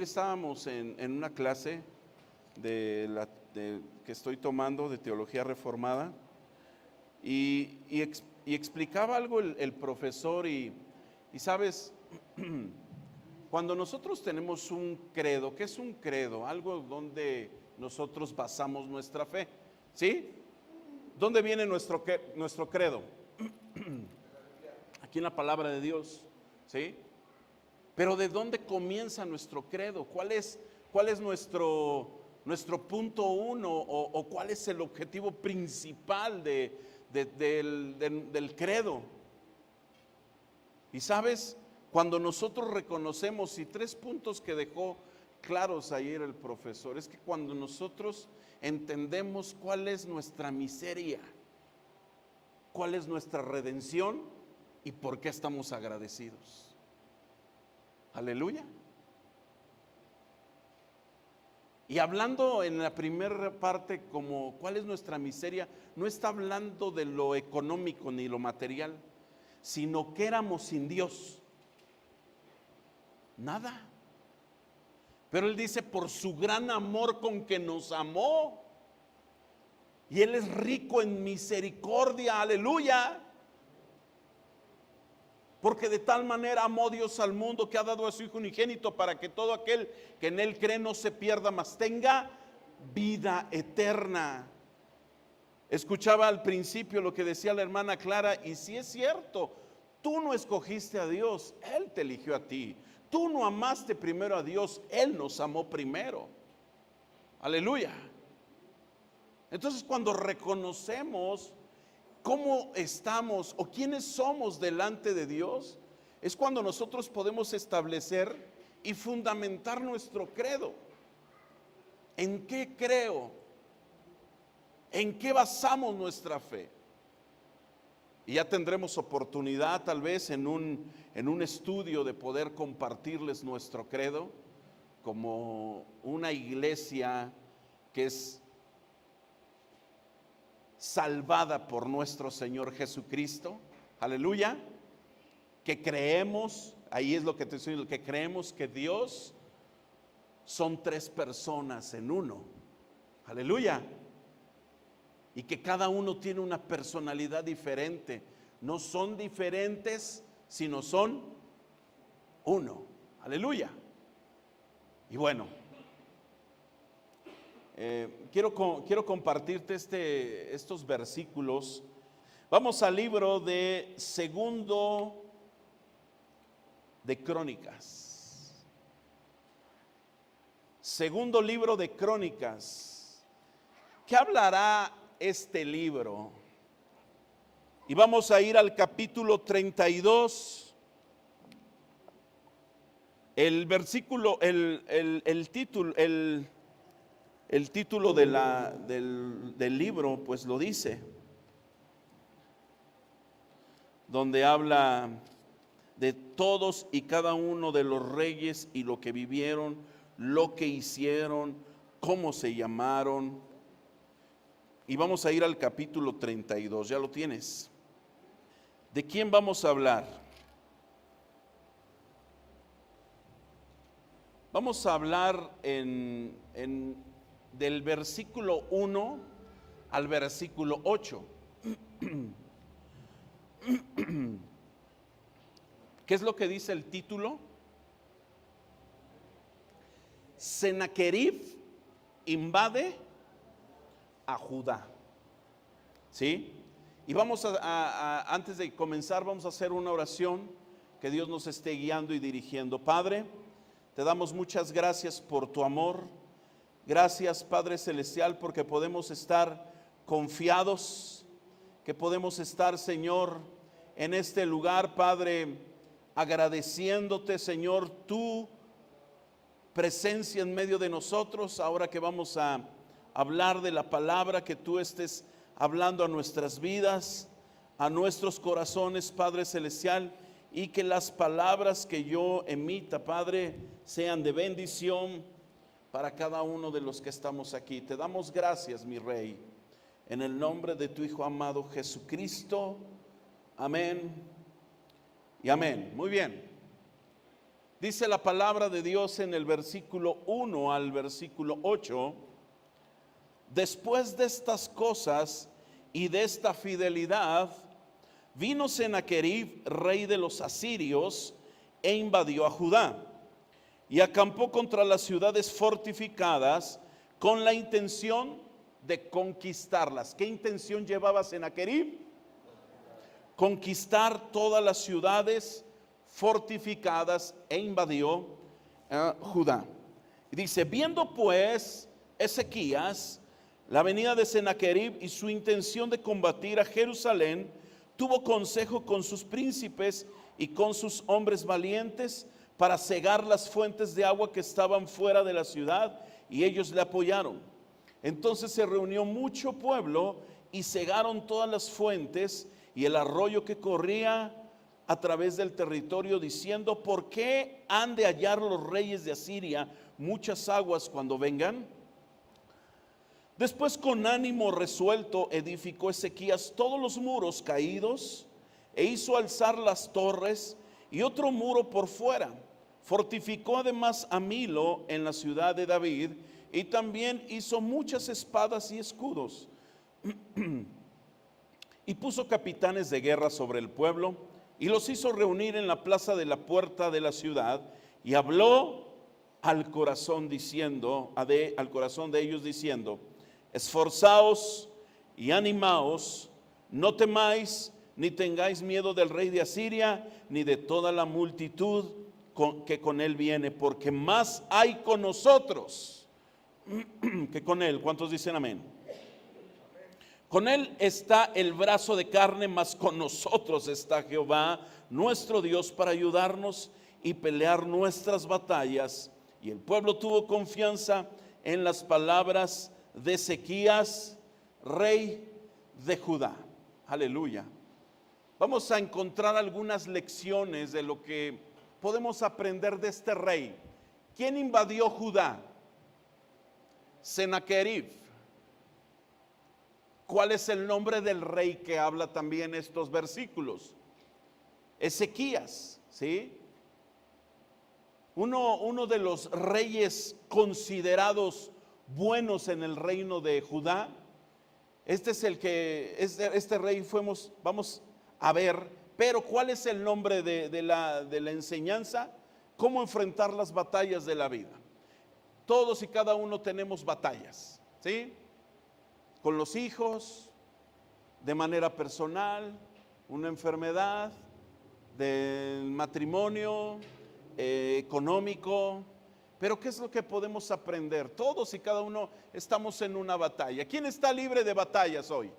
Ayer estábamos en una clase que estoy tomando de Teología Reformada y explicaba algo el profesor y sabes, cuando nosotros tenemos un credo, ¿qué es un credo? Algo donde nosotros basamos nuestra fe, ¿sí? ¿Dónde viene nuestro credo? Aquí en la palabra de Dios, ¿sí? Pero ¿de dónde comienza nuestro credo? ¿Cuál es nuestro punto uno o cuál es el objetivo principal del credo? Y sabes, cuando nosotros reconocemos, y 3 puntos que dejó claros ayer el profesor, es que cuando nosotros entendemos cuál es nuestra miseria, cuál es nuestra redención y por qué estamos agradecidos. Aleluya. Y hablando en la primera parte como cuál es nuestra miseria, no está hablando de lo económico ni lo material, sino que éramos sin Dios. Nada. Pero Él dice, por su gran amor con que nos amó. Y Él es rico en misericordia, aleluya. Porque de tal manera amó Dios al mundo que ha dado a su Hijo unigénito para que todo aquel que en Él cree no se pierda, mas tenga vida eterna. Escuchaba al principio lo que decía la hermana Clara, y si es cierto, tú no escogiste a Dios, Él te eligió a ti. Tú no amaste primero a Dios, Él nos amó primero. Aleluya. Entonces cuando reconocemos cómo estamos o quiénes somos delante de Dios, es cuando nosotros podemos establecer y fundamentar nuestro credo. ¿En qué creo? ¿En qué basamos nuestra fe? Y ya tendremos oportunidad tal vez en un estudio de poder compartirles nuestro credo como una iglesia que es salvada por nuestro Señor Jesucristo, aleluya, que creemos, ahí es lo que te estoy diciendo, que creemos que Dios son 3 personas en uno, aleluya, y que cada uno tiene una personalidad diferente, no son diferentes, sino son uno, aleluya. Y bueno, quiero compartirte estos versículos. Vamos al libro de Segundo de Crónicas. Segundo libro de Crónicas. ¿Qué hablará este libro? Y vamos a ir al capítulo 32. El versículo, el título del libro pues lo dice, donde habla de todos y cada uno de los reyes y lo que vivieron, lo que hicieron, cómo se llamaron. Y vamos a ir al capítulo 32, ¿ya lo tienes? ¿De quién vamos a hablar? Vamos a hablar del versículo 1 al versículo 8. ¿Qué es lo que dice el título? Sennacherib invade a Judá. ¿Sí? Y vamos antes de comenzar, vamos a hacer una oración, que Dios nos esté guiando y dirigiendo. Padre, te damos muchas gracias por tu amor. Gracias, Padre Celestial, porque podemos estar confiados, que podemos estar, Señor, en este lugar, Padre, agradeciéndote, Señor, tu presencia en medio de nosotros. Ahora que vamos a hablar de la palabra, que tú estés hablando a nuestras vidas, a nuestros corazones, Padre Celestial, y que las palabras que yo emita, Padre, sean de bendición para cada uno de los que estamos aquí. Te damos gracias, mi Rey, en el nombre de tu Hijo amado Jesucristo. Amén y amén. Muy bien. Dice la palabra de Dios en el versículo 1 al versículo 8: después de estas cosas y de esta fidelidad, vino Sennacherib, rey de los asirios, e invadió a Judá, y acampó contra las ciudades fortificadas con la intención de conquistarlas. ¿Qué intención llevaba Sennacherib? Conquistar todas las ciudades fortificadas, e invadió Judá. Y dice: viendo pues Ezequías la venida de Sennacherib y su intención de combatir a Jerusalén, tuvo consejo con sus príncipes y con sus hombres valientes para cegar las fuentes de agua que estaban fuera de la ciudad, y ellos le apoyaron. Entonces se reunió mucho pueblo y cegaron todas las fuentes y el arroyo que corría a través del territorio, diciendo: ¿por qué han de hallar los reyes de Asiria muchas aguas cuando vengan? Después, con ánimo resuelto, edificó Ezequías todos los muros caídos, e hizo alzar las torres y otro muro por fuera. Fortificó además a Milo en la ciudad de David, y también hizo muchas espadas y escudos. Y puso capitanes de guerra sobre el pueblo, y los hizo reunir en la plaza de la puerta de la ciudad, y habló al corazón de ellos diciendo: esforzaos y animaos, no temáis ni tengáis miedo del rey de Asiria, ni de toda la multitud que con él viene, porque más hay con nosotros que con él. ¿Cuántos dicen amén? Con él está el brazo de carne, mas con nosotros está Jehová nuestro Dios para ayudarnos y pelear nuestras batallas. Y el pueblo tuvo confianza en las palabras de Ezequías, rey de Judá. Aleluya. Vamos a encontrar algunas lecciones de lo que podemos aprender de este rey. ¿Quién invadió Judá? Sennacherib. ¿Cuál es el nombre del rey que habla también estos versículos? Ezequías, ¿sí? Uno de los reyes considerados buenos en el reino de Judá. Este rey vamos a ver. Pero ¿cuál es el nombre de la enseñanza? ¿Cómo enfrentar las batallas de la vida? Todos y cada uno tenemos batallas, ¿sí? Con los hijos, de manera personal, una enfermedad, del matrimonio, económico. Pero ¿qué es lo que podemos aprender? Todos y cada uno estamos en una batalla. ¿Quién está libre de batallas hoy?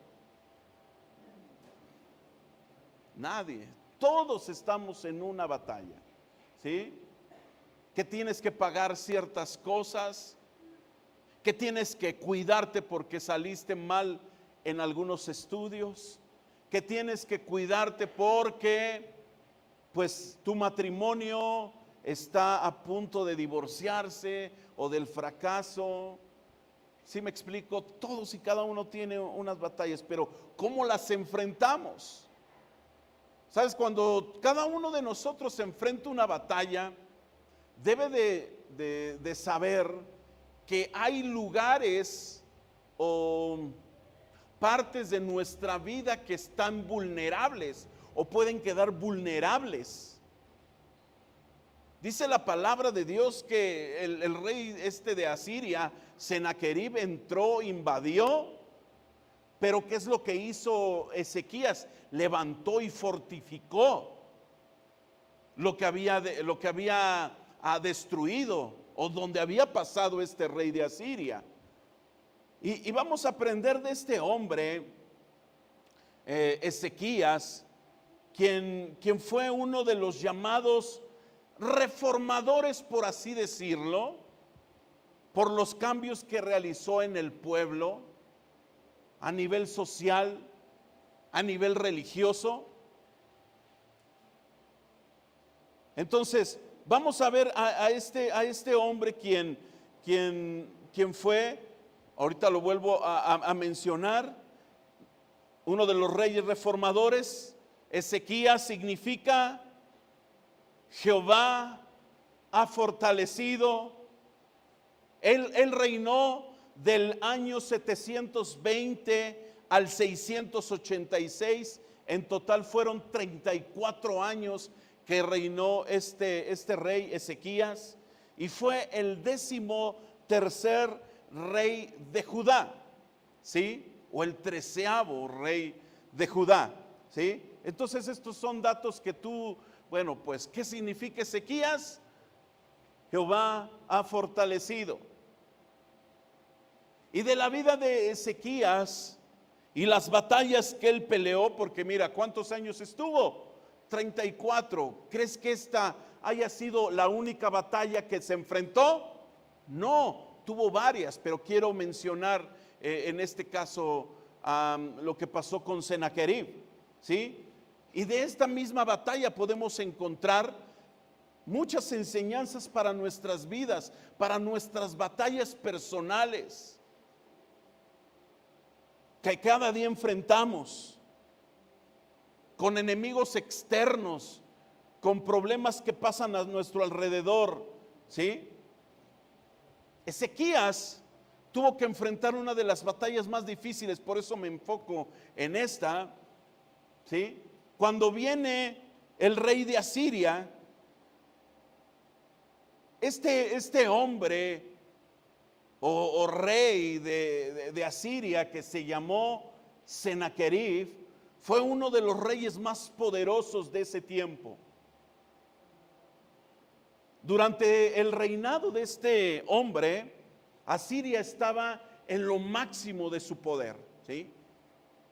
Nadie. Todos estamos en una batalla, ¿sí? Que tienes que pagar ciertas cosas, que tienes que cuidarte porque saliste mal en algunos estudios, que tienes que cuidarte porque pues tu matrimonio está a punto de divorciarse o del fracaso. ¿Sí me explico? Todos y cada uno tiene unas batallas, pero ¿cómo las enfrentamos? ¿Sabes? Cuando cada uno de nosotros se enfrenta a una batalla, debe de saber que hay lugares o partes de nuestra vida que están vulnerables o pueden quedar vulnerables. Dice la palabra de Dios que el rey de Asiria, Sennacherib, entró, invadió. Pero ¿qué es lo que hizo Ezequías? Levantó y fortificó lo que había destruido, o donde había pasado este rey de Asiria. Y vamos a aprender de este hombre, Ezequías, quien fue uno de los llamados reformadores, por así decirlo, por los cambios que realizó en el pueblo, a nivel social, a nivel religioso. Entonces, vamos a ver a este hombre quien fue, ahorita lo vuelvo a mencionar, uno de los reyes reformadores. Ezequías significa Jehová ha fortalecido. Él reinó del año 720 al 686. En total fueron 34 años que reinó este rey Ezequías. Y fue el 13º rey de Judá, ¿sí? O el 13º rey de Judá, ¿sí? Entonces estos son datos que tú, bueno, pues, ¿qué significa Ezequías? Jehová ha fortalecido. Y de la vida de Ezequías y las batallas que él peleó, porque mira, ¿cuántos años estuvo? 34. ¿Crees que esta haya sido la única batalla que se enfrentó? No, tuvo varias, pero quiero mencionar en este caso lo que pasó con Sennacherib, ¿sí? Y de esta misma batalla podemos encontrar muchas enseñanzas para nuestras vidas, para nuestras batallas personales que cada día enfrentamos, con enemigos externos, con problemas que pasan a nuestro alrededor, ¿sí? Ezequías tuvo que enfrentar una de las batallas más difíciles, por eso me enfoco en esta, ¿sí? Cuando viene el rey de Asiria, este hombre o rey de Asiria, que se llamó Sennacherib, fue uno de los reyes más poderosos de ese tiempo. Durante el reinado de este hombre, Asiria estaba en lo máximo de su poder, ¿sí?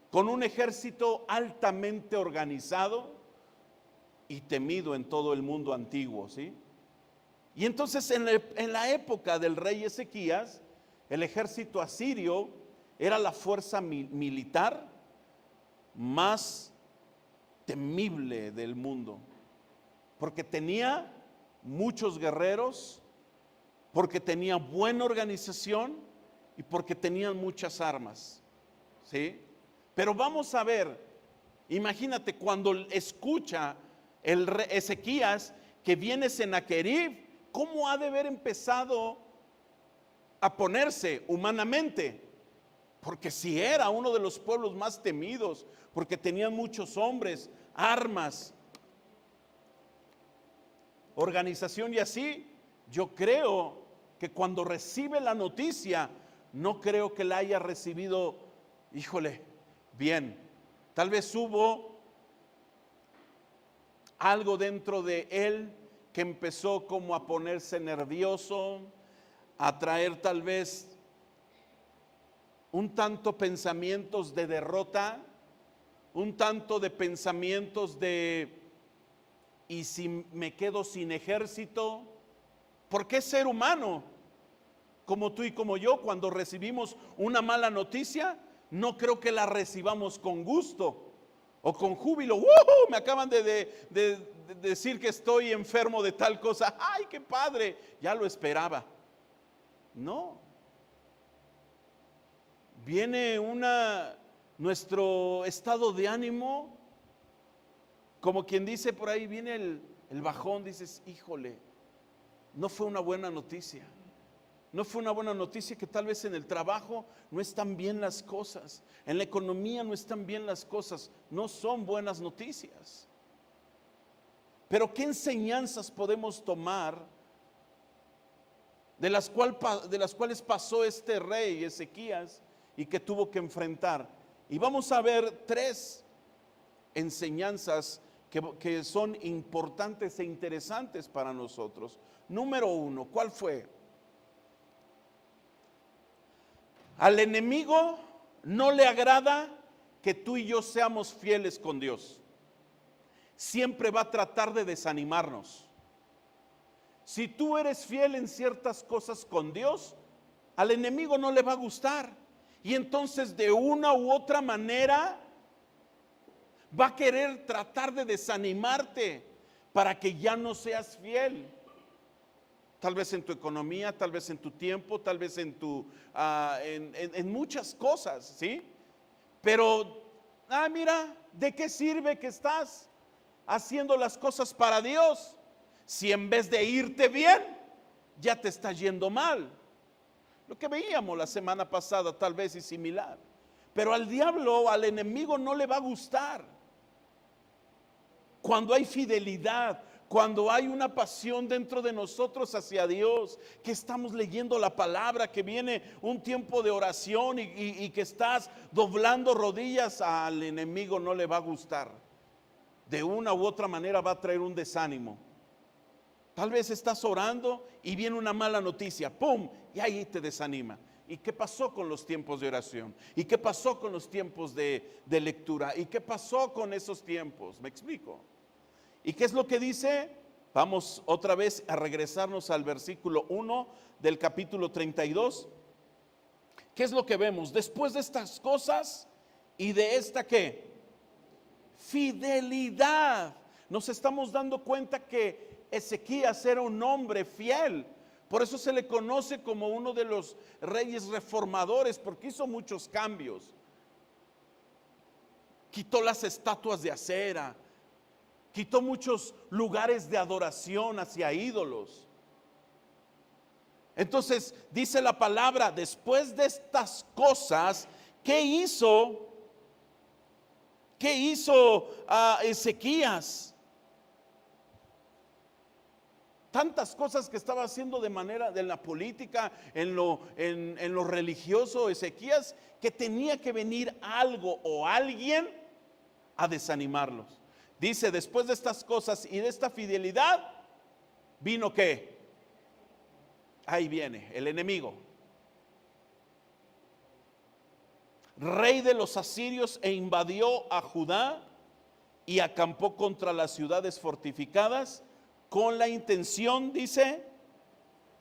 Con un ejército altamente organizado y temido en todo el mundo antiguo, ¿sí? Y entonces en la época del rey Ezequías, el ejército asirio era la fuerza militar más temible del mundo, porque tenía muchos guerreros, porque tenía buena organización y porque tenían muchas armas, ¿sí? Pero vamos a ver, imagínate cuando escucha el rey Ezequías que viene Sennacherib, ¿cómo ha de haber empezado a ponerse humanamente? Porque si era uno de los pueblos más temidos, porque tenían muchos hombres, armas, organización y así, yo creo que cuando recibe la noticia, no creo que la haya recibido, híjole, bien. Tal vez hubo algo dentro de él que empezó como a ponerse nervioso, a traer tal vez un tanto pensamientos de derrota, un tanto de pensamientos de, ¿y si me quedo sin ejército? Porque es ser humano, como tú y como yo, cuando recibimos una mala noticia, no creo que la recibamos con gusto o con júbilo. ¡Woo! Me acaban de decir que estoy enfermo de tal cosa. ¡Ay, qué padre! Ya lo esperaba. No. Viene nuestro estado de ánimo, como quien dice por ahí, viene el bajón, dices, híjole, no fue una buena noticia. No fue una buena noticia que tal vez en el trabajo no están bien las cosas, en la economía no están bien las cosas, no son buenas noticias. Pero ¿qué enseñanzas podemos tomar de las cuales pasó este rey Ezequías y que tuvo que enfrentar? Y vamos a ver 3 enseñanzas que son importantes e interesantes para nosotros. Número 1, ¿cuál fue? Al enemigo no le agrada que tú y yo seamos fieles con Dios. Siempre va a tratar de desanimarnos. Si tú eres fiel en ciertas cosas con Dios, al enemigo no le va a gustar. Y entonces de una u otra manera va a querer tratar de desanimarte para que ya no seas fiel. Tal vez en tu economía, tal vez en tu tiempo, tal vez en muchas cosas, ¿sí? Pero, mira, ¿de qué sirve que estás haciendo las cosas para Dios Si en vez de irte bien, ya te está yendo mal. Lo que veíamos la semana pasada tal vez es similar. Pero al diablo, al enemigo no le va a gustar. Cuando hay fidelidad, cuando hay una pasión dentro de nosotros hacia Dios, que estamos leyendo la palabra, que viene un tiempo de oración y que estás doblando rodillas, al enemigo no le va a gustar. De una u otra manera va a traer un desánimo. Tal vez estás orando y viene una mala noticia, ¡pum! Y ahí te desanima. ¿Y qué pasó con los tiempos de oración? ¿Y qué pasó con los tiempos de lectura? ¿Y qué pasó con esos tiempos? ¿Me explico? ¿Y qué es lo que dice? Vamos otra vez a regresarnos al versículo 1 del capítulo 32. ¿Qué es lo que vemos? Después de estas cosas y de esta ¿qué? Fidelidad. Nos estamos dando cuenta que Ezequías era un hombre fiel. Por eso se le conoce como uno de los reyes reformadores, porque hizo muchos cambios. Quitó las estatuas de acera, quitó muchos lugares de adoración hacia ídolos. Entonces dice la palabra, después de estas cosas, ¿qué hizo? ¿Qué hizo Ezequías? Tantas cosas que estaba haciendo de manera de la política, en lo religioso, Ezequías, que tenía que venir algo o alguien a desanimarlos. Dice, después de estas cosas y de esta fidelidad, vino ¿qué? Ahí viene el enemigo, rey de los asirios, e invadió a Judá y acampó contra las ciudades fortificadas, con la intención, dice,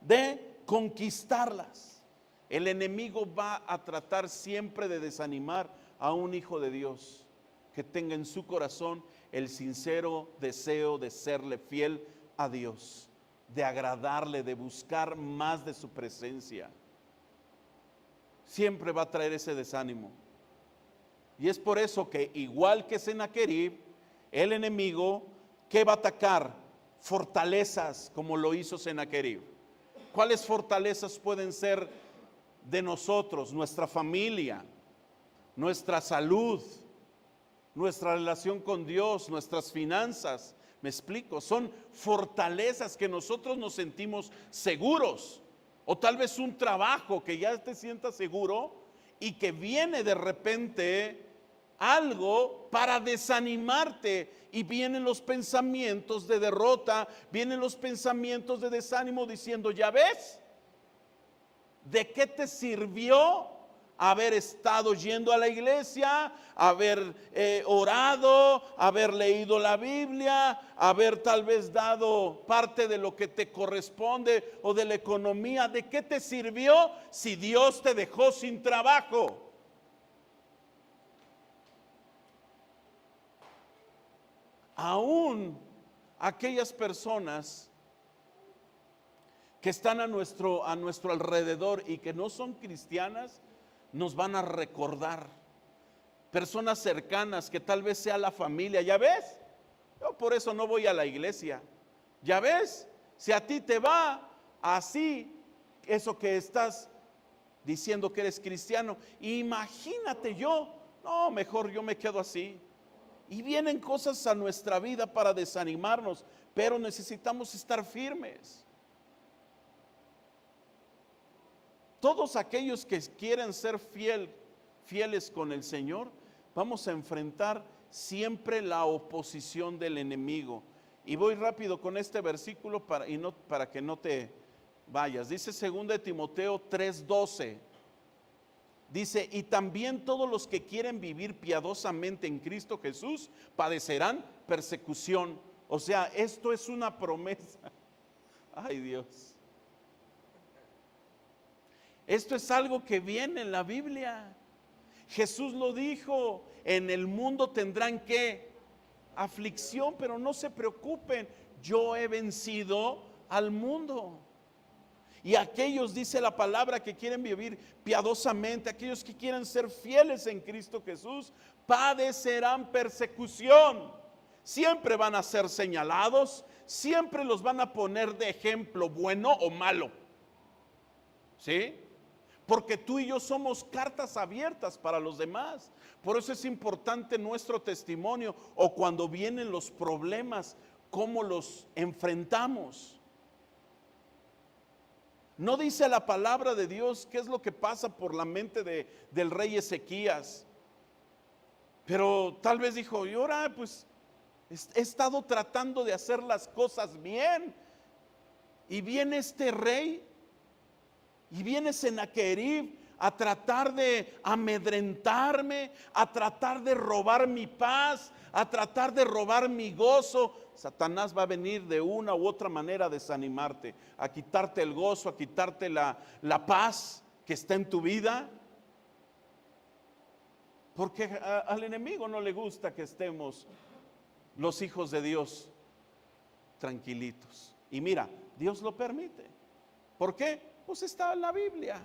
de conquistarlas. El enemigo va a tratar siempre de desanimar a un hijo de Dios que tenga en su corazón el sincero deseo de serle fiel a Dios, de agradarle, de buscar más de su presencia. Siempre va a traer ese desánimo. Y es por eso que, igual que Sennacherib, el enemigo, ¿qué va a atacar? Fortalezas, como lo hizo Sennacherib. ¿Cuáles fortalezas pueden ser de nosotros? Nuestra familia, nuestra salud, nuestra relación con Dios, nuestras finanzas. ¿Me explico? Son fortalezas que nosotros nos sentimos seguros. O tal vez un trabajo que ya te sientas seguro y que viene de repente algo para desanimarte, y vienen los pensamientos de derrota, vienen los pensamientos de desánimo diciendo, ¿ya ves? ¿De qué te sirvió haber estado yendo a la iglesia, haber orado, haber leído la Biblia, haber tal vez dado parte de lo que te corresponde o de la economía? ¿De qué te sirvió si Dios te dejó sin trabajo? Aún aquellas personas que están a nuestro alrededor y que no son cristianas, nos van a recordar. Personas cercanas, que tal vez sea la familia. ¿Ya ves? Yo por eso no voy a la iglesia. ¿Ya ves? Si a ti te va así, eso que estás diciendo que eres cristiano, imagínate yo, no, mejor yo me quedo así. Y vienen cosas a nuestra vida para desanimarnos, pero necesitamos estar firmes. Todos aquellos que quieren ser fieles con el Señor, vamos a enfrentar siempre la oposición del enemigo. Y voy rápido con este versículo para que no te vayas. Dice 2 Timoteo 3:12. Dice, y también todos los que quieren vivir piadosamente en Cristo Jesús padecerán persecución. O sea, esto es una promesa. Ay, Dios. Esto es algo que viene en la Biblia. Jesús lo dijo, en el mundo tendrán que aflicción, pero no se preocupen, yo he vencido al mundo. Y aquellos, dice la palabra, que quieren vivir piadosamente, aquellos que quieren ser fieles en Cristo Jesús, padecerán persecución. siempre van a ser señalados, siempre los van a poner de ejemplo, bueno o malo. ¿Sí? Porque tú y yo somos cartas abiertas para los demás. Por eso es importante nuestro testimonio, o cuando vienen los problemas, cómo los enfrentamos. No dice la palabra de Dios qué es lo que pasa por la mente del rey Ezequías. Pero tal vez dijo, y ahora pues he estado tratando de hacer las cosas bien, y viene este rey, y viene Sennacherib a tratar de amedrentarme, a tratar de robar mi paz, a tratar de robar mi gozo. Satanás va a venir de una u otra manera a desanimarte, a quitarte el gozo, a quitarte la paz que está en tu vida. Porque al enemigo no le gusta que estemos los hijos de Dios tranquilitos. Y mira, Dios lo permite. ¿Por qué? Pues está en la Biblia.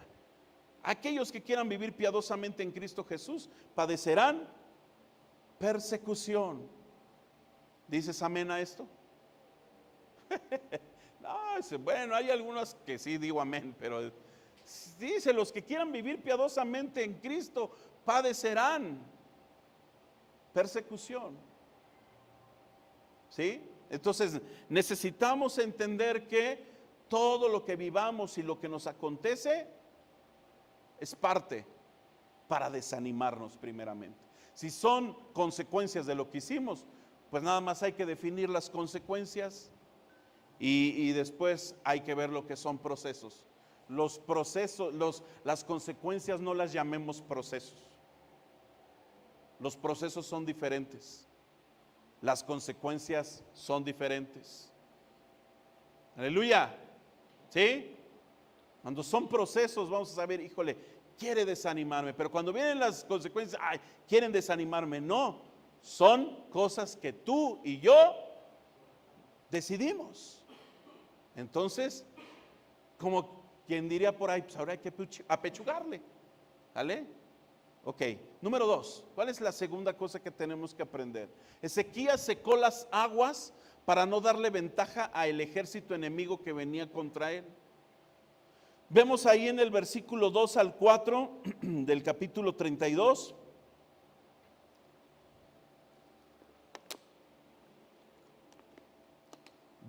Aquellos que quieran vivir piadosamente en Cristo Jesús padecerán persecución. ¿Dices amén a esto? No, bueno, hay algunos que sí digo amén, pero dice, los que quieran vivir piadosamente en Cristo padecerán persecución. ¿Sí? Entonces necesitamos entender que todo lo que vivamos y lo que nos acontece es parte para desanimarnos primeramente. Si son consecuencias de lo que hicimos, pues nada más hay que definir las consecuencias y después hay que ver lo que son procesos. Los procesos, las consecuencias no las llamemos procesos. Los procesos son diferentes. Las consecuencias son diferentes. Aleluya. ¿Sí? Cuando son procesos vamos a saber, híjole, quiere desanimarme. Pero cuando vienen las consecuencias, ay, quieren desanimarme. No, son cosas que tú y yo decidimos. Entonces, como quien diría por ahí, pues ahora hay que apechugarle. ¿Vale? Ok, número 2, ¿cuál es la segunda cosa que tenemos que aprender? Ezequías secó las aguas para no darle ventaja al ejército enemigo que venía contra él. Vemos ahí en el versículo 2 al 4 del capítulo 32.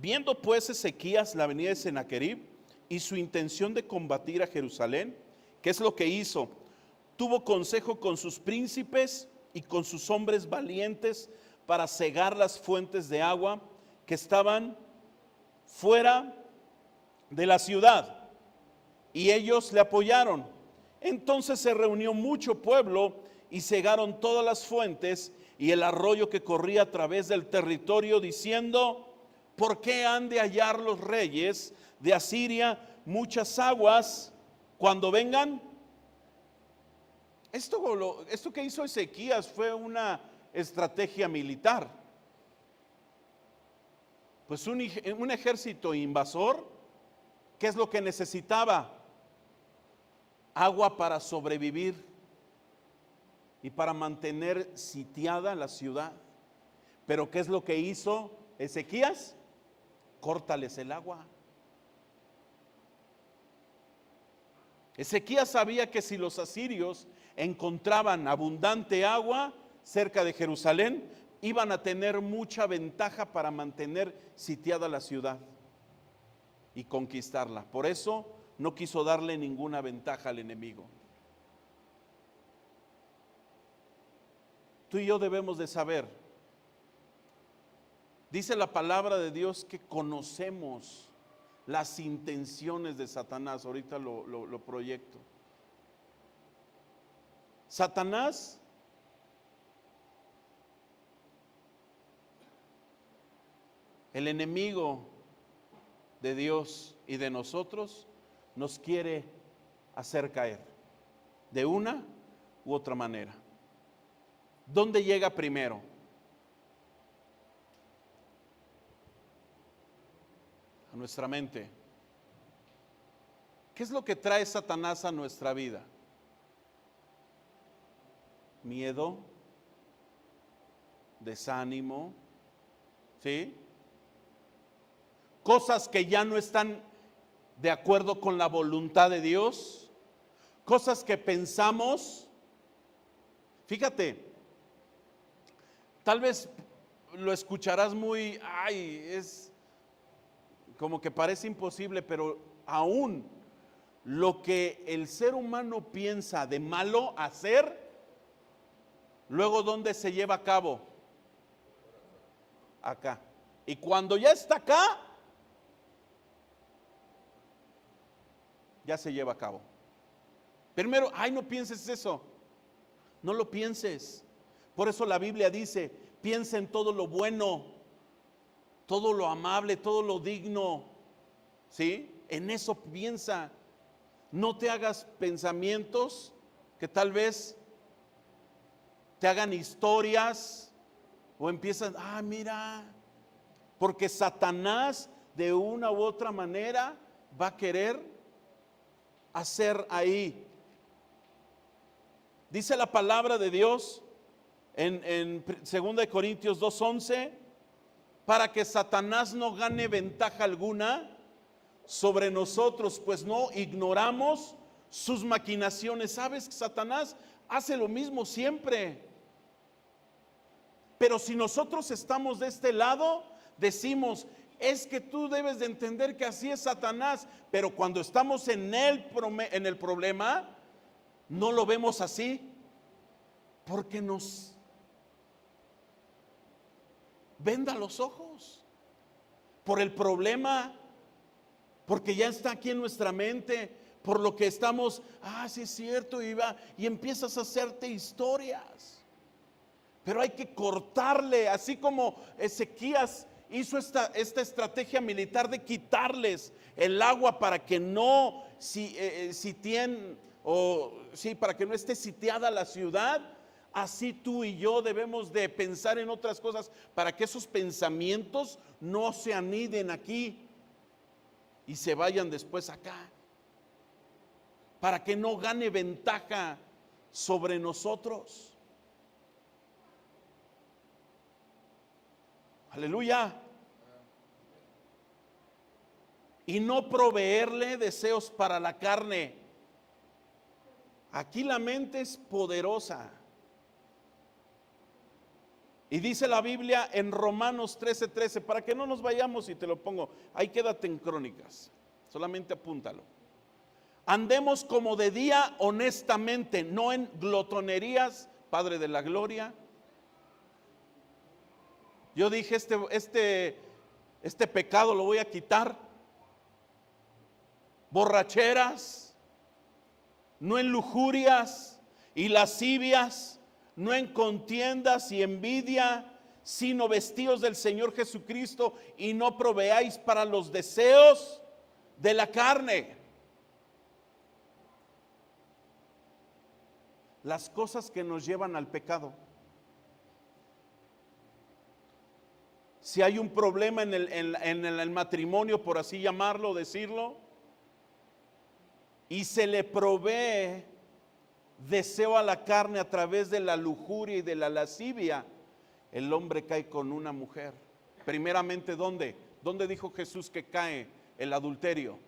Viendo pues Ezequías la venida de Sennacherib y su intención de combatir a Jerusalén, ¿qué es lo que hizo? Tuvo consejo con sus príncipes y con sus hombres valientes para cegar las fuentes de agua que estaban fuera de la ciudad, y ellos le apoyaron. Entonces se reunió mucho pueblo y cegaron todas las fuentes y el arroyo que corría a través del territorio, diciendo: ¿por qué han de hallar los reyes de Asiria muchas aguas cuando vengan? Esto que hizo Ezequías fue una estrategia militar. Pues un ejército invasor, ¿qué es lo que necesitaba? Agua para sobrevivir y para mantener sitiada la ciudad. Pero ¿qué es lo que hizo Ezequías? Córtales el agua. Ezequías sabía que si los asirios encontraban abundante agua cerca de Jerusalén, iban a tener mucha ventaja para mantener sitiada la ciudad y conquistarla. Por eso no quiso darle ninguna ventaja al enemigo. Tú y yo debemos de saber, dice la palabra de Dios, que conocemos las intenciones de Satanás. Ahorita lo proyecto. Satanás el enemigo de Dios y de nosotros, nos quiere hacer caer de una u otra manera. ¿Dónde llega primero? A nuestra mente. ¿Qué es lo que trae Satanás a nuestra vida? Miedo, desánimo, ¿sí? Cosas que ya no están de acuerdo con la voluntad de Dios, cosas que pensamos. Fíjate, tal vez lo escucharás muy, ay, es como que parece imposible, pero aún lo que el ser humano piensa de malo hacer, luego ¿dónde se lleva a cabo? Acá. Y cuando ya está acá, ya se lleva a cabo. Primero, ay, no pienses eso. No lo pienses. Por eso la Biblia dice, piensa en todo lo bueno, todo lo amable, todo lo digno. ¿Sí? En eso piensa. No te hagas pensamientos que tal vez te hagan historias o empiezan, mira, porque Satanás de una u otra manera va a querer hacer ahí. Dice la palabra de Dios en 2 Corintios 2:11, para que Satanás no gane ventaja alguna sobre nosotros, pues no ignoramos sus maquinaciones. ¿Sabes que Satanás hace lo mismo siempre? Pero si nosotros estamos de este lado, decimos, es que tú debes de entender que así es Satanás, pero cuando estamos en el problema, no lo vemos así, porque nos venda los ojos por el problema, porque ya está aquí en nuestra mente, por lo que estamos, sí es cierto, y empiezas a hacerte historias. Pero hay que cortarle, así como Ezequías hizo esta estrategia militar de quitarles el agua para que no para que no esté sitiada la ciudad. Así tú y yo debemos de pensar en otras cosas para que esos pensamientos no se aniden aquí y se vayan después acá, para que no gane ventaja sobre nosotros. Aleluya. Y no proveerle deseos para la carne. Aquí la mente es poderosa. Y dice la Biblia en Romanos 13:13, para que no nos vayamos, y te lo pongo, ahí quédate en Crónicas, solamente apúntalo. Andemos como de día honestamente, no en glotonerías, Padre de la gloria. Yo dije, este pecado lo voy a quitar. Borracheras, no en lujurias y lascivias, no en contiendas y envidia, sino vestidos del Señor Jesucristo, y no proveáis para los deseos de la carne. Las cosas que nos llevan al pecado. Si hay un problema en el matrimonio, por así llamarlo, decirlo, y se le provee deseo a la carne a través de la lujuria y de la lascivia, el hombre cae con una mujer. Primeramente, ¿dónde? ¿Dónde dijo Jesús que cae el adulterio?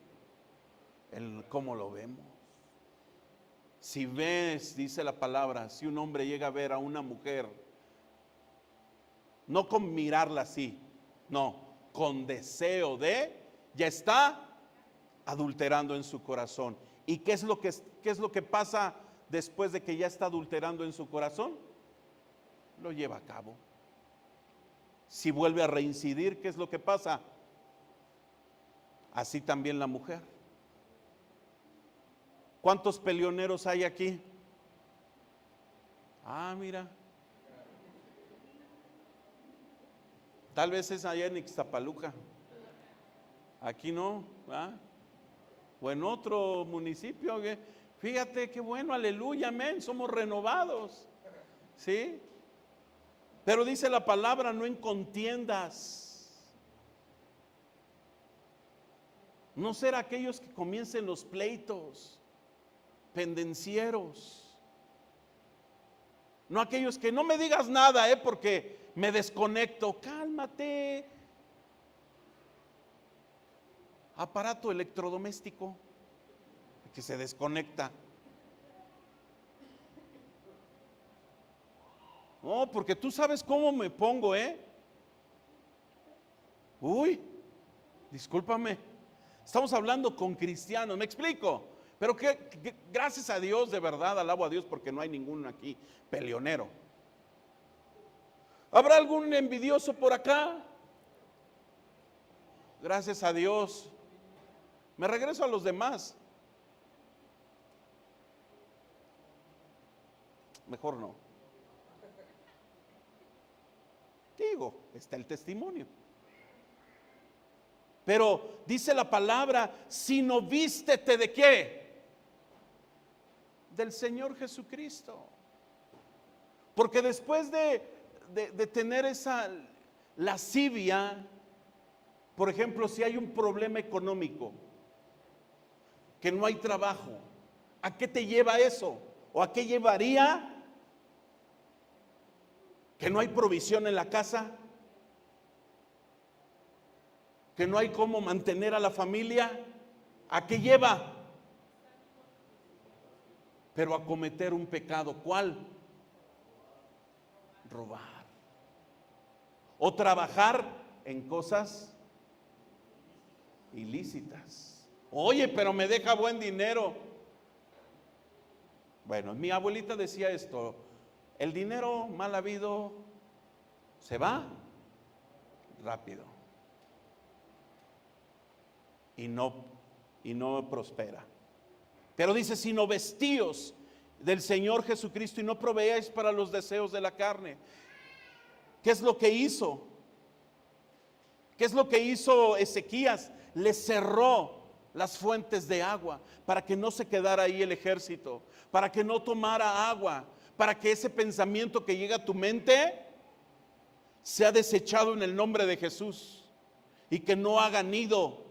¿Cómo lo vemos? Si ves, dice la palabra, si un hombre llega a ver a una mujer, no con mirarla así, no, con deseo ya está adulterando en su corazón. ¿Y qué es lo que pasa después de que ya está adulterando en su corazón? Lo lleva a cabo. Si vuelve a reincidir, ¿qué es lo que pasa? Así también la mujer. ¿Cuántos peleoneros hay aquí? Mira. Tal vez es allá en Ixtapaluca. Aquí no, ¿verdad? O en otro municipio. Fíjate qué bueno, aleluya, amén, somos renovados. ¿Sí? Pero dice la palabra, no en contiendas. No ser aquellos que comiencen los pleitos, pendencieros. No aquellos que no me digas nada, porque me desconecto. cálmate. Aparato electrodoméstico que se desconecta. No, porque tú sabes cómo me pongo, Uy, discúlpame. Estamos hablando con cristianos, ¿me explico? Pero que gracias a Dios, de verdad, alabo a Dios porque no hay ninguno aquí peleonero. ¿Habrá algún envidioso por acá? Gracias a Dios. Me regreso a los demás. Mejor no. Digo, está el testimonio. Pero dice la palabra, sino vístete ¿de qué? Del Señor Jesucristo. Porque después de tener esa lascivia, por ejemplo, si hay un problema económico, que no hay trabajo, ¿a qué te lleva eso? ¿O a qué llevaría? Que no hay provisión en la casa, que no hay cómo mantener a la familia. ¿A qué lleva? Pero a cometer un pecado. ¿Cuál? Robar. O trabajar en cosas ilícitas. Oye, pero me deja buen dinero. Bueno, mi abuelita decía esto: el dinero mal habido se va rápido y no prospera. Pero dice, sino vestíos del Señor Jesucristo y no proveáis para los deseos de la carne. ¿Qué es lo que hizo? ¿Qué es lo que hizo Ezequías? Le cerró las fuentes de agua para que no se quedara ahí el ejército, para que no tomara agua, para que ese pensamiento que llega a tu mente sea desechado en el nombre de Jesús y que no haga nido.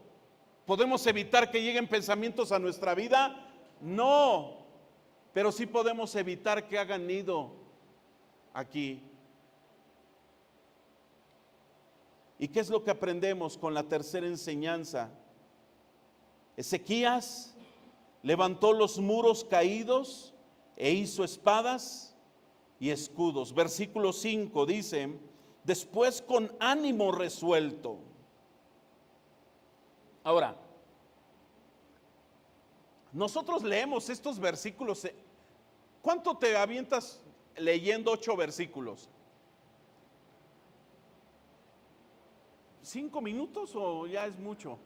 ¿Podemos evitar que lleguen pensamientos a nuestra vida? No, pero sí podemos evitar que hagan nido aquí. ¿Y qué es lo que aprendemos con la tercera enseñanza? Ezequías levantó los muros caídos e hizo espadas y escudos. Versículo 5 dice, después con ánimo resuelto. Ahora, nosotros leemos estos versículos. ¿Cuánto te avientas leyendo 8 versículos? ¿5 minutos o ya es mucho?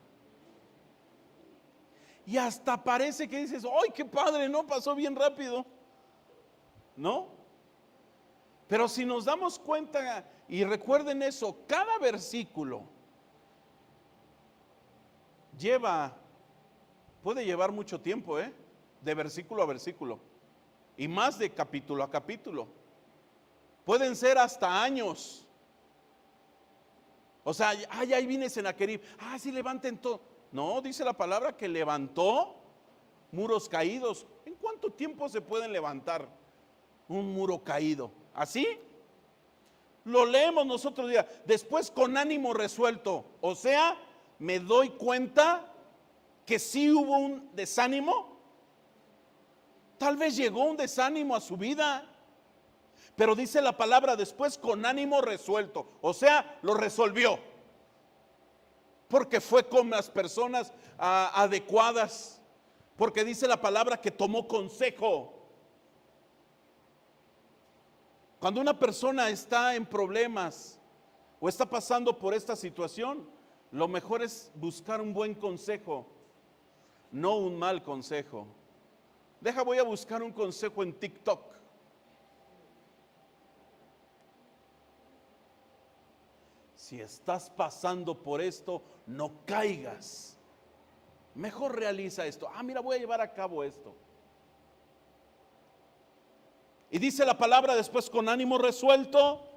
Y hasta parece que dices, ¡ay, qué padre! No, pasó bien rápido, ¿no? Pero si nos damos cuenta, y recuerden eso, cada versículo puede llevar mucho tiempo, de versículo a versículo, y más de capítulo a capítulo. Pueden ser hasta años. O sea, ahí viene Sennacherib, sí, levanten todo. No, dice la palabra que levantó muros caídos. ¿En cuánto tiempo se pueden levantar un muro caído? ¿Así? Lo leemos nosotros ya. Después con ánimo resuelto. O sea, me doy cuenta que sí hubo un desánimo. Tal vez llegó un desánimo a su vida. Pero dice la palabra después con ánimo resuelto. O sea, lo resolvió. Porque fue con las personas adecuadas. Porque dice la palabra que tomó consejo. Cuando una persona está en problemas o está pasando por esta situación, lo mejor es buscar un buen consejo, no un mal consejo. Voy a buscar un consejo en TikTok. Si estás pasando por esto, no caigas. Mejor realiza esto. Mira, voy a llevar a cabo esto. Y dice la palabra después con ánimo resuelto,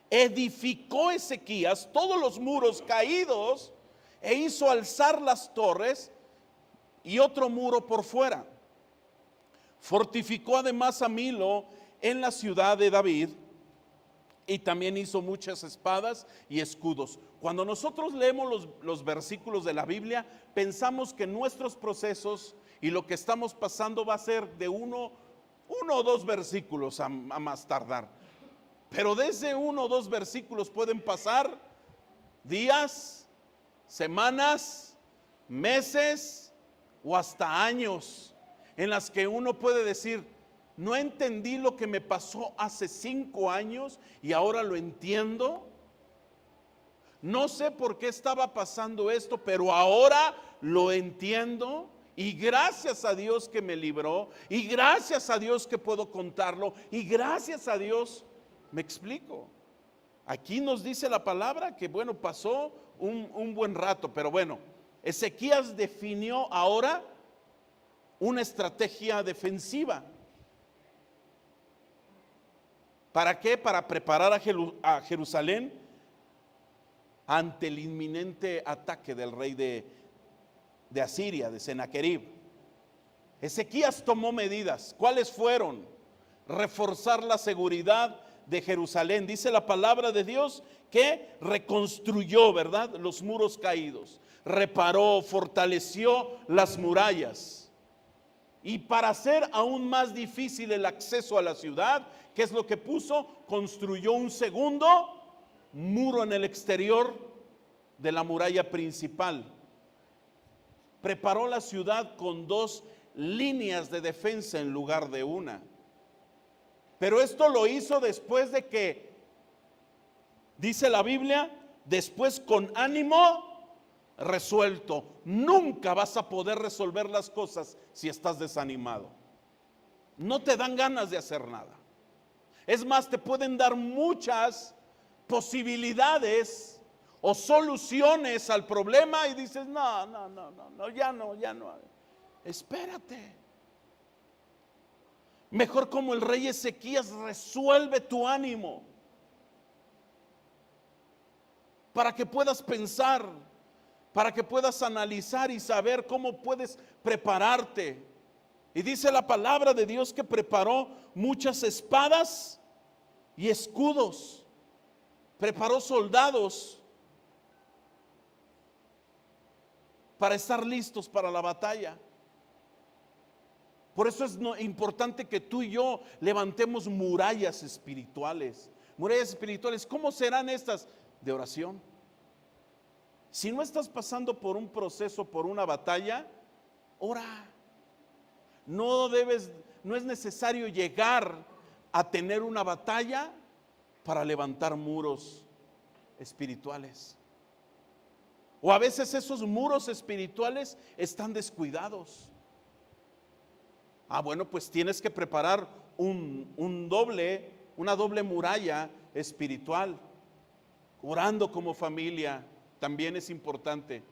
edificó Ezequías todos los muros caídos e hizo alzar las torres y otro muro por fuera. Fortificó además a Milo en la ciudad de David Y también hizo muchas espadas y escudos. Cuando nosotros leemos los versículos de la Biblia, pensamos que nuestros procesos y lo que estamos pasando va a ser de uno o dos versículos a más tardar. Pero desde 1 o 2 versículos pueden pasar días, semanas, meses o hasta años en las que uno puede decir: no entendí lo que me pasó hace 5 años y ahora lo entiendo. No sé por qué estaba pasando esto, pero ahora lo entiendo. Y gracias a Dios que me libró, y gracias a Dios que puedo contarlo, y gracias a Dios, me explico. Aquí nos dice la palabra que bueno, pasó un buen rato, pero bueno, Ezequías definió ahora una estrategia defensiva. ¿Para qué? Para preparar a Jerusalén ante el inminente ataque del rey de Asiria, de Sennacherib. Ezequías tomó medidas. ¿Cuáles fueron? Reforzar la seguridad de Jerusalén. Dice la palabra de Dios que reconstruyó, ¿verdad?, los muros caídos. Reparó, fortaleció las murallas. Y para hacer aún más difícil el acceso a la ciudad, ¿qué es lo que puso? Construyó un segundo muro en el exterior de la muralla principal. Preparó la ciudad con 2 líneas de defensa en lugar de una. Pero esto lo hizo después de que, dice la Biblia, después con ánimo resuelto. Nunca vas a poder resolver las cosas si estás desanimado. No te dan ganas de hacer nada. Es más, te pueden dar muchas posibilidades o soluciones al problema y dices: no, ya no. Espérate. Mejor, como el rey Ezequías, resuelve tu ánimo para que puedas pensar, para que puedas analizar y saber cómo puedes prepararte. Y dice la palabra de Dios que preparó muchas espadas y escudos. Preparó soldados para estar listos para la batalla. Por eso es importante que tú y yo levantemos murallas espirituales. Murallas espirituales, ¿cómo serán estas? De oración. Si no estás pasando por un proceso, por una batalla, ora. No es necesario llegar a tener una batalla para levantar muros espirituales. O a veces esos muros espirituales están descuidados. Bueno, pues tienes que preparar una doble muralla espiritual. Orando como familia también es importante.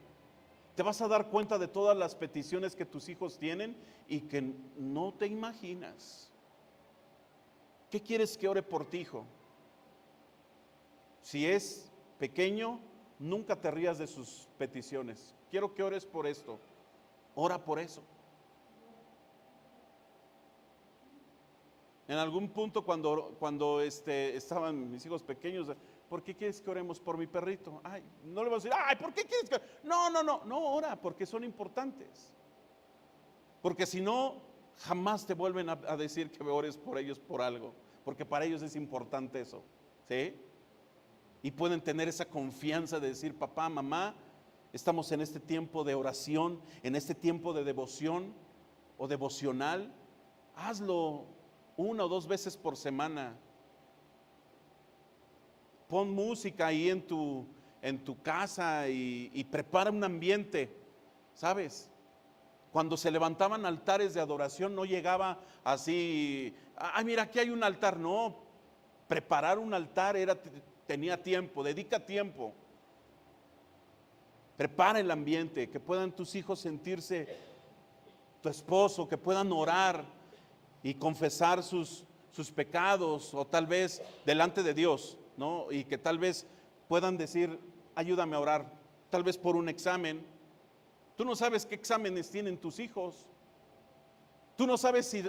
Te vas a dar cuenta de todas las peticiones que tus hijos tienen y que no te imaginas. ¿Qué quieres que ore por ti, hijo? Si es pequeño, nunca te rías de sus peticiones. Quiero que ores por esto. Ora por eso. En algún punto cuando estaban mis hijos pequeños, ¿por qué quieres que oremos por mi perrito? No le vas a decir: ¿por qué quieres que? No, ora, porque son importantes. Porque si no, jamás te vuelven a decir que ores por ellos por algo, porque para ellos es importante eso, ¿sí? Y pueden tener esa confianza de decir: papá, mamá, estamos en este tiempo de oración, en este tiempo de devoción o devocional. Hazlo 1 o 2 veces por semana. Pon música ahí en tu casa y prepara un ambiente, ¿sabes? Cuando se levantaban altares de adoración, no llegaba así: mira, aquí hay un altar. No, preparar un altar tenía tiempo. Dedica tiempo. Prepara el ambiente, que puedan tus hijos sentirse, tu esposo, que puedan orar y confesar sus pecados, o tal vez delante de Dios, ¿no? Y que tal vez puedan decir: ayúdame a orar, tal vez por un examen. Tú no sabes qué exámenes tienen tus hijos. Tú no sabes si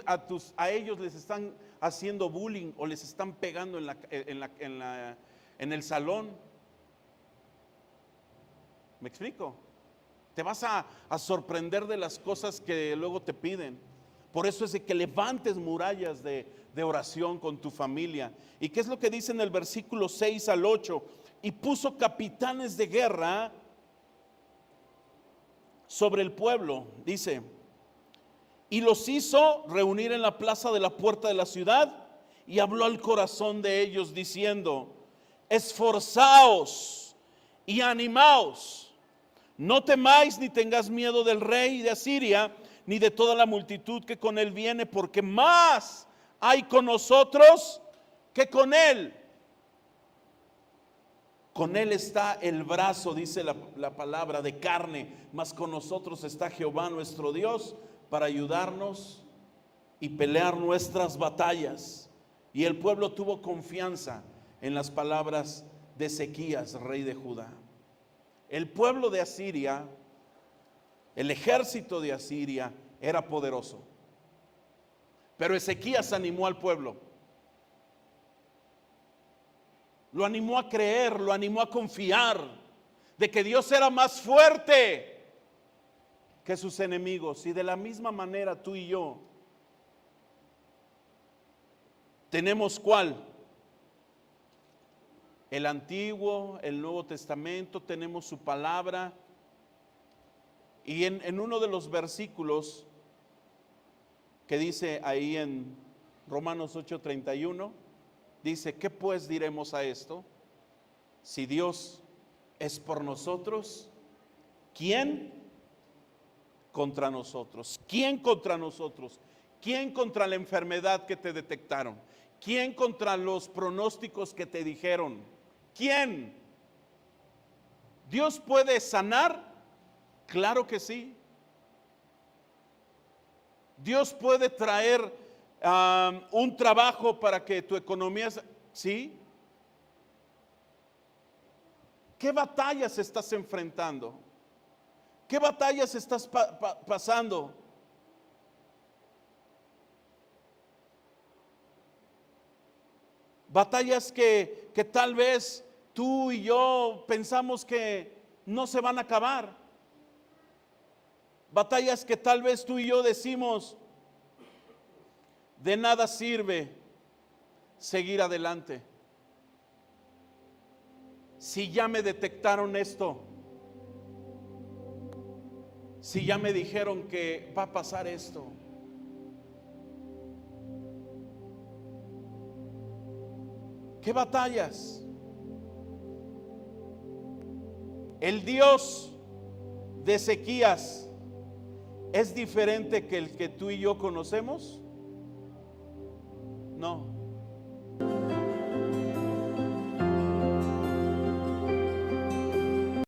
a ellos les están haciendo bullying o les están pegando en el salón. ¿Me explico? Te vas a sorprender de las cosas que luego te piden. Por eso es de que levantes murallas de oración con tu familia. ¿Y qué es lo que dice en el versículo 6 al 8? Y puso capitanes de guerra sobre el pueblo, dice, y los hizo reunir en la plaza de la puerta de la ciudad, y habló al corazón de ellos diciendo: esforzaos y animaos, no temáis ni tengáis miedo del rey de Asiria, ni de toda la multitud que con él viene, porque más hay con nosotros que con él. Con él está el brazo, dice la palabra, de carne, mas con nosotros está Jehová nuestro Dios para ayudarnos y pelear nuestras batallas. Y el pueblo tuvo confianza en las palabras de Ezequías, rey de Judá. El pueblo de Asiria, el ejército de Asiria era poderoso, pero Ezequías animó al pueblo. Lo animó a creer, lo animó a confiar de que Dios era más fuerte que sus enemigos. Y de la misma manera tú y yo tenemos ¿cuál? El Antiguo, el Nuevo Testamento, tenemos su palabra. Y en uno de los versículos que dice ahí en Romanos 8:31, dice: ¿qué pues diremos a esto? Si Dios es por nosotros, ¿quién contra nosotros? ¿Quién contra nosotros? ¿Quién contra la enfermedad que te detectaron? ¿Quién contra los pronósticos que te dijeron? ¿Quién? ¿Dios puede sanar? Claro que sí. Dios puede traer un trabajo para que tu economía, ¿sí? ¿Qué batallas estás enfrentando? ¿Qué batallas estás pasando? Batallas que tal vez tú y yo pensamos que no se van a acabar. Batallas que tal vez tú y yo decimos: de nada sirve seguir adelante. Si ya me detectaron esto, si ya me dijeron que va a pasar esto. ¿Qué batallas? El Dios de Ezequías ¿es diferente que el que tú y yo conocemos? No.